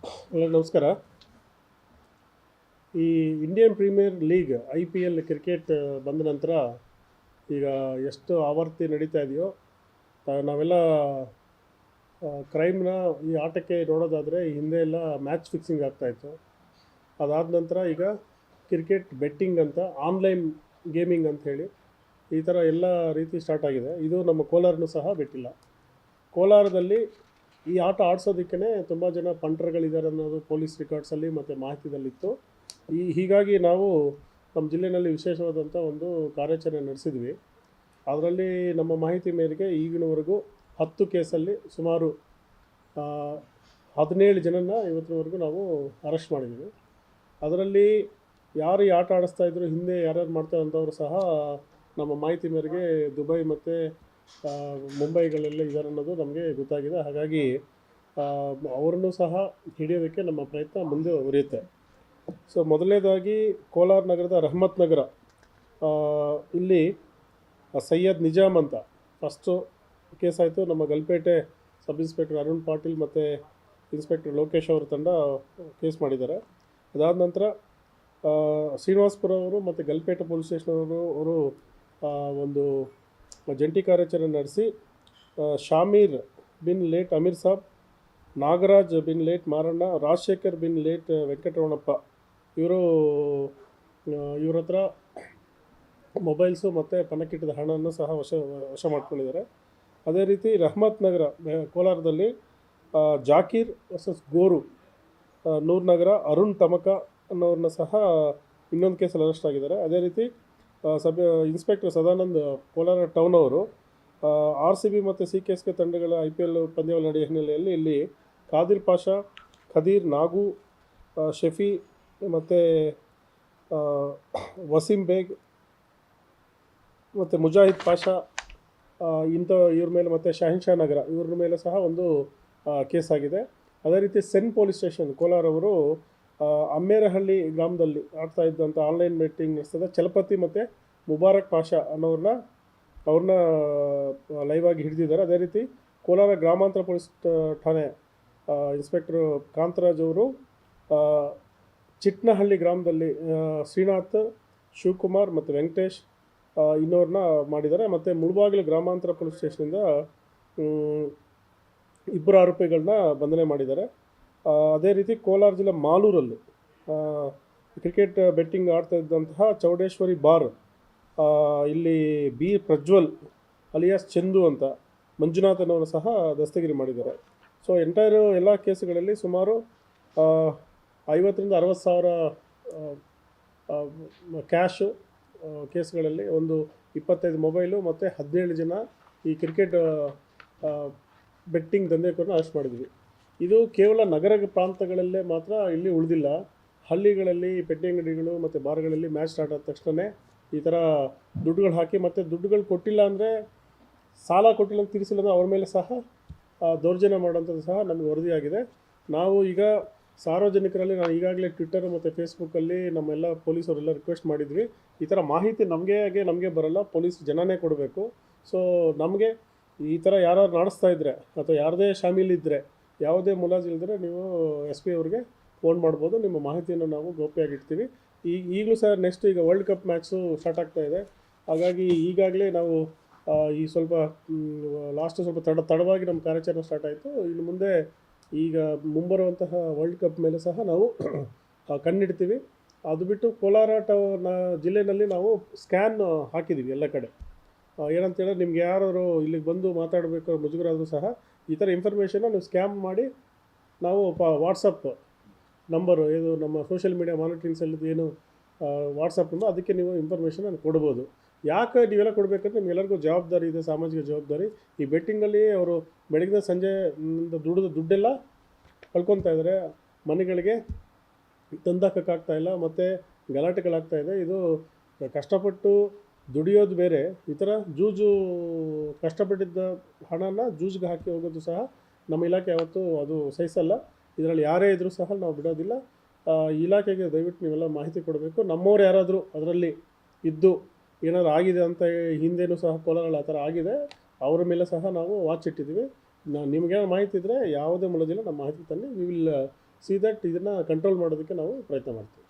Hello ನಮಸ್ಕಾರ. ಈ Indian premier league IPL cricket ಬಂದ ನಂತರ ಈಗ ಎಷ್ಟು ಆವರ್ತಿ ನಡೀತಾ ಇದೆಯೋ ನಾವೆಲ್ಲ ಕ್ರೈಮ್ನ ಈ ಆಟಕ್ಕೆ ನೋಡೋದಾದರೆ ಹಿಂದೆ ಎಲ್ಲ ಮ್ಯಾಚ್ ಫಿಕ್ಸಿಂಗ್ ಆಗ್ತಾಯಿತ್ತು. ಅದಾದ ನಂತರ ಈಗ ಕ್ರಿಕೆಟ್ ಬೆಟ್ಟಿಂಗ್ ಅಂತ, ಆನ್ಲೈನ್ ಗೇಮಿಂಗ್ ಅಂತ ಹೇಳಿ ಈ ಥರ ಎಲ್ಲ ರೀತಿ ಸ್ಟಾರ್ಟ್ ಆಗಿದೆ. ಇದು ನಮ್ಮ ಕೋಲಾರನೂ ಸಹ ಬಿಟ್ಟಿಲ್ಲ. ಕೋಲಾರದಲ್ಲಿ ಈ ಆಟ ಆಡಿಸೋದಕ್ಕೇ ತುಂಬ ಜನ ಪಂಟ್ರ್ಗಳಿದ್ದಾರೆ ಅನ್ನೋದು ಪೊಲೀಸ್ ರೆಕಾರ್ಡ್ಸಲ್ಲಿ ಮತ್ತು ಮಾಹಿತಿದಲ್ಲಿತ್ತು. ಹೀಗಾಗಿ ನಾವು ನಮ್ಮ ಜಿಲ್ಲೆಯಲ್ಲಿ ವಿಶೇಷವಾದಂಥ ಒಂದು ಕಾರ್ಯಾಚರಣೆ ನಡೆಸಿದ್ವಿ. ಅದರಲ್ಲಿ ನಮ್ಮ ಮಾಹಿತಿ ಮೇರೆಗೆ ಈಗಿನವರೆಗೂ 10 ಕೇಸಲ್ಲಿ ಸುಮಾರು 17 ಜನನ ಇವತ್ತಿನವರೆಗೂ ನಾವು ಅರೆಸ್ಟ್ ಮಾಡಿದ್ದೀವಿ. ಅದರಲ್ಲಿ ಯಾರು ಈ ಆಟ ಆಡಿಸ್ತಾಯಿದ್ರು, ಹಿಂದೆ ಯಾರ್ಯಾರು ಮಾಡ್ತಾರಂಥವ್ರು ಸಹ ನಮ್ಮ ಮಾಹಿತಿ ಮೇರೆಗೆ ದುಬೈ ಮತ್ತು ಮುಂಬೈಗಳೆಲ್ಲ ಇದ್ದಾರೆ ಅನ್ನೋದು ನಮಗೆ ಗೊತ್ತಾಗಿದೆ. ಹಾಗಾಗಿ ಅವರನ್ನು ಸಹ ಹಿಡಿಯೋದಕ್ಕೆ ನಮ್ಮ ಪ್ರಯತ್ನ ಮುಂದೆ ಉರಿಯುತ್ತೆ. ಸೊ ಮೊದಲನೇದಾಗಿ ಕೋಲಾರ ನಗರದ ರಹಮತ್ ನಗರ ಇಲ್ಲಿ ಸೈಯದ್ ನಿಜಾಮ್ ಅಂತ ಫಸ್ಟು ಕೇಸ್ ಆಯಿತು. ನಮ್ಮ ಗಲ್ಪೇಟೆ ಸಬ್ ಇನ್ಸ್ಪೆಕ್ಟರ್ ಅರುಣ್ ಪಾಟೀಲ್ ಮತ್ತು ಇನ್ಸ್ಪೆಕ್ಟರ್ ಲೋಕೇಶ್ ಅವ್ರ ತಂಡ ಕೇಸ್ ಮಾಡಿದ್ದಾರೆ. ಅದಾದ ನಂತರ ಶ್ರೀನಿವಾಸ್ಪುರ ಅವರು ಮತ್ತು ಗಲ್ಪೇಟೆ ಪೊಲೀಸ್ ಸ್ಟೇಷನವರು ಒಂದು ಜಂಟಿ ಕಾರ್ಯಾಚರಣೆ ನಡೆಸಿ ಶಾಮೀರ್ ಬಿನ್ ಲೇಟ್ ಅಮೀರ್ ಸಾಬ್, ನಾಗರಾಜ್ ಬಿನ್ ಲೇಟ್ ಮಾರಣ್ಣ, ರಾಜಶೇಖರ್ ಬಿನ್ ಲೇಟ್ ವೆಂಕಟರಮಣಪ್ಪ ಇವ್ರ ಹತ್ರ ಮೊಬೈಲ್ಸು ಮತ್ತು ಪಣಕ್ಕಿಟ್ಟಿದ ಹಣವನ್ನು ಸಹ ವಶ ಮಾಡ್ಕೊಂಡಿದ್ದಾರೆ. ಅದೇ ರೀತಿ ರಹಮತ್ ನಗರ ಕೋಲಾರದಲ್ಲಿ ಜಾಕೀರ್ ವರ್ಸಸ್ ಗೋರು ನೂರ್ ನಗರ ಅರುಣ್ ತಮಕ ಅನ್ನೋರನ್ನ ಸಹ ಇನ್ನೊಂದು ಕೇಸಲ್ಲಿ ಅರೆಸ್ಟ್ ಆಗಿದ್ದಾರೆ. ಅದೇ ರೀತಿ ಇನ್ಸ್ಪೆಕ್ಟರ್ ಸದಾನಂದ್ ಕೋಲಾರ ಟೌನ್ ಅವರು RCB ಮತ್ತು CKSK ತಂಡಗಳ IPL ಪಂದ್ಯಾವಳಿ ನಡೆಯುವ ಹಿನ್ನೆಲೆಯಲ್ಲಿ ಇಲ್ಲಿ ಕಾದಿರ್ ಪಾಷಾ, ಖದೀರ್, ನಾಗು, ಶಫಿ ಮತ್ತು ವಸೀಂ ಬೇಗ್ ಮತ್ತು ಮುಜಾಹಿದ್ ಪಾಷಾ ಇವ್ರ ಮೇಲೆ ಮತ್ತು ಶಾಹಿನ್ ಶಾ ನಗರ ಇವ್ರ ಮೇಲೆ ಸಹ ಒಂದು ಕೇಸ್ ಆಗಿದೆ. ಅದೇ ರೀತಿ ಸೆನ್ ಪೊಲೀಸ್ ಸ್ಟೇಷನ್ ಕೋಲಾರ ಅವರು ಅಮ್ಮೇರಹಳ್ಳಿ ಗ್ರಾಮದಲ್ಲಿ ಆಗ್ತಾ ಇದ್ದಂಥ ಆನ್ಲೈನ್ ಬೆಟ್ಟಿಂಗ್ ನಡೆಸಿದ ಚಲಪತಿ ಮತ್ತು ಮುಬಾರಕ್ ಪಾಷಾ ಅವ್ರನ್ನ ಲೈವ್ ಆಗಿ ಹಿಡಿದಿದ್ದಾರೆ. ಅದೇ ರೀತಿ ಕೋಲಾರ ಗ್ರಾಮಾಂತರ ಪೊಲೀಸ್ ಠಾಣೆ ಇನ್ಸ್ಪೆಕ್ಟರ್ ಕಾಂತರಾಜ್ ಅವರು ಚಿಟ್ನಹಳ್ಳಿ ಗ್ರಾಮದಲ್ಲಿ ಶ್ರೀನಾಥ್, ಶಿವಕುಮಾರ್ ಮತ್ತು ವೆಂಕಟೇಶ್ ಇನ್ನೋರನ್ನ ಮಾಡಿದ್ದಾರೆ. ಮತ್ತು ಮುಳಬಾಗಿಲು ಗ್ರಾಮಾಂತರ ಪೊಲೀಸ್ ಸ್ಟೇಷನಿಂದ 2 ಆರೋಪಿಗಳನ್ನ ಬಂಧನೆ ಮಾಡಿದ್ದಾರೆ. ಅದೇ ರೀತಿ ಕೋಲಾರ ಜಿಲ್ಲೆ ಮಾಲೂರಲ್ಲಿ ಕ್ರಿಕೆಟ್ ಬೆಟ್ಟಿಂಗ್ ಆಡ್ತಾ ಇದ್ದಂತಹ ಚೌಡೇಶ್ವರಿ ಬಾರ್ ಇಲ್ಲಿ ಪ್ರಜ್ವಲ್ ಅಲಿಯಾಸ್ ಚಂದು ಅಂತ ಮಂಜುನಾಥ್ ಅನ್ನೋರು ಸಹ ದಸ್ತಗಿರಿ ಮಾಡಿದ್ದಾರೆ. ಸೊ ಎಲ್ಲ ಕೇಸುಗಳಲ್ಲಿ ಸುಮಾರು 50,000 ರಿಂದ 60,000 ಕ್ಯಾಶು ಕೇಸ್ಗಳಲ್ಲಿ ಒಂದು 25 ಮೊಬೈಲು ಮತ್ತು 17 ಜನ ಈ ಕ್ರಿಕೆಟ್ ಬೆಟ್ಟಿಂಗ್ ದಂಧೆಕೋರನ್ನ ಅರೆಸ್ಟ್ ಮಾಡಿದ್ವಿ. ಇದು ಕೇವಲ ನಗರ ಪ್ರಾಂತಗಳಲ್ಲೇ ಮಾತ್ರ ಇಲ್ಲಿ ಉಳಿದಿಲ್ಲ. ಹಳ್ಳಿಗಳಲ್ಲಿ ಪೆಟ್ಟಿ ಅಂಗಡಿಗಳು ಮತ್ತು ಬಾರ್ಗಳಲ್ಲಿ ಮ್ಯಾಚ್ ಸ್ಟಾರ್ಟ್ ಆದ ತಕ್ಷಣ ಈ ಥರ ದುಡ್ಡುಗಳು ಹಾಕಿ, ಮತ್ತು ದುಡ್ಡುಗಳು ಕೊಟ್ಟಿಲ್ಲ ಅಂದರೆ, ಸಾಲ ಕೊಟ್ಟಿಲ್ಲ ಅಂತ ತೀರಿಸಿಲ್ಲ ಅಂದರೆ ಅವ್ರ ಮೇಲೆ ಸಹ ದೌರ್ಜನ್ಯ ಮಾಡೋಂಥದ್ದು ಸಹ ನಮಗೆ ವರದಿಯಾಗಿದೆ. ನಾವು ಈಗ ಸಾರ್ವಜನಿಕರಲ್ಲಿ ನಾನು ಈಗಾಗಲೇ ಟ್ವಿಟ್ಟರ್ ಮತ್ತು ಫೇಸ್ಬುಕ್ಕಲ್ಲಿ ನಮ್ಮೆಲ್ಲ ಪೊಲೀಸವರೆಲ್ಲ ರಿಕ್ವೆಸ್ಟ್ ಮಾಡಿದ್ವಿ. ಈ ಥರ ಮಾಹಿತಿ ನಮಗೆ ಬರೋಲ್ಲ, ಪೊಲೀಸ್ ಜನನೇ ಕೊಡಬೇಕು. ಸೊ ನಮಗೆ ಈ ಥರ ಯಾರು ನಡೆಸ್ತಾ ಇದ್ದರೆ ಅಥವಾ ಯಾರದೇ ಶಾಮೀಲಿದ್ದರೆ, ಯಾವುದೇ ಮುಲಾಜಿಲ್ಲದ್ರೆ ನೀವು SP ಅವ್ರಿಗೆ ಫೋನ್ ಮಾಡ್ಬೋದು. ನಿಮ್ಮ ಮಾಹಿತಿಯನ್ನು ನಾವು ಗೌಪ್ಯವಾಗಿಡ್ತೀವಿ. ಈಗಲೂ ಸಹ ನೆಕ್ಸ್ಟ್ ಈಗ ವರ್ಲ್ಡ್ ಕಪ್ ಮ್ಯಾಚು ಸ್ಟಾರ್ಟ್ ಆಗ್ತಾ ಇದೆ. ಹಾಗಾಗಿ ಈಗಾಗಲೇ ನಾವು ಈ ಸ್ವಲ್ಪ ಲಾಸ್ಟ್ ಸ್ವಲ್ಪ ತಡವಾಗಿ ನಮ್ಮ ಕಾರ್ಯಾಚರಣೆ ಸ್ಟಾರ್ಟ್ ಆಯಿತು. ಇನ್ನು ಮುಂದೆ ಈಗ ಮುಂಬರುವಂತಹ ವರ್ಲ್ಡ್ ಕಪ್ ಮೇಲೆ ಸಹ ನಾವು ಕಣ್ಣಿಡ್ತೀವಿ. ಅದು ಬಿಟ್ಟು ಕೋಲಾರ ಜಿಲ್ಲೆಯಲ್ಲಿ ನಾವು ಸ್ಕ್ಯಾನ್ ಹಾಕಿದ್ದೀವಿ ಎಲ್ಲ ಕಡೆ. ಏನಂತೇಳಿದ್ರೆ, ನಿಮ್ಗೆ ಯಾರಾದರೂ ಇಲ್ಲಿಗೆ ಬಂದು ಮಾತಾಡಬೇಕು ಮುಜುಗರಾದರೂ ಸಹ ಈ ಥರ ಇನ್ಫಾರ್ಮೇಷನ್ನ ನೀವು ಸ್ಕ್ಯಾನ್ ಮಾಡಿ ನಾವು ವಾಟ್ಸಪ್ ನಂಬರು ಇದು ನಮ್ಮ ಸೋಷಿಯಲ್ ಮೀಡಿಯಾ ಮಾನಿಟ್ರಿಂಗ್ ಸೆಲ್ದು ಏನು ವಾಟ್ಸಪ್ ನಂಬರ್, ಅದಕ್ಕೆ ನೀವು ಇನ್ಫಾರ್ಮೇಷನ್ ಕೊಡ್ಬೋದು. ಯಾಕೆ ನೀವೆಲ್ಲ ಕೊಡಬೇಕಂದ್ರೆ ನಿಮ್ಗೆಲ್ಲರಿಗೂ ಜವಾಬ್ದಾರಿ ಇದೆ, ಸಾಮಾಜಿಕ ಜವಾಬ್ದಾರಿ. ಈ ಬೆಟ್ಟಿಂಗಲ್ಲಿ ಅವರು ಬೆಳಗಿನ ಸಂಜೆ ದುಡ್ಡೆಲ್ಲ ಕಳ್ಕೊತಾ ಇದ್ದಾರೆ, ಮನೆಗಳಿಗೆ ತಂದಾಕಕ್ಕಾಗ್ತಾಯಿಲ್ಲ, ಮತ್ತು ಗಲಾಟೆಗಳಾಗ್ತಾಯಿದೆ. ಇದು ಕಷ್ಟಪಟ್ಟು ದುಡಿಯೋದು ಬೇರೆ, ಈ ಥರ ಕಷ್ಟಪಟ್ಟಿದ್ದ ಹಣನ ಜೂಜಿಗೆ ಹಾಕಿ ಹೋಗೋದು ಸಹ ನಮ್ಮ ಇಲಾಖೆ ಯಾವತ್ತೂ ಅದು ಸಹಿಸಲ್ಲ. ಇದರಲ್ಲಿ ಯಾರೇ ಇದ್ದರೂ ಸಹ ನಾವು ಬಿಡೋದಿಲ್ಲ. ಇಲಾಖೆಗೆ ದಯವಿಟ್ಟು ನೀವೆಲ್ಲ ಮಾಹಿತಿ ಕೊಡಬೇಕು. ನಮ್ಮವ್ರು ಯಾರಾದರೂ ಅದರಲ್ಲಿ ಇದ್ದು ಏನಾದರೂ ಆಗಿದೆ ಅಂತ ಹಿಂದೇನೂ ಸಹ ಕೋಲಾರಲ್ಲಿ ಆ ಥರ ಆಗಿದೆ, ಅವರ ಮೇಲೆ ಸಹ ನಾವು ವಾಚ್ ಇಟ್ಟಿದ್ದೀವಿ. ನಿಮಗೇನೋ ಮಾಹಿತಿ ಇದ್ದರೆ ಯಾವುದೇ ಮುಲಾಜಿಲ್ಲ ನಮ್ಮ ಮಾಹಿತಿ ತಂದು ವಿ ವಿಲ್ ಸಿ ದಟ್ ಇದನ್ನು ಕಂಟ್ರೋಲ್ ಮಾಡೋದಕ್ಕೆ ನಾವು ಪ್ರಯತ್ನ ಮಾಡ್ತೀವಿ.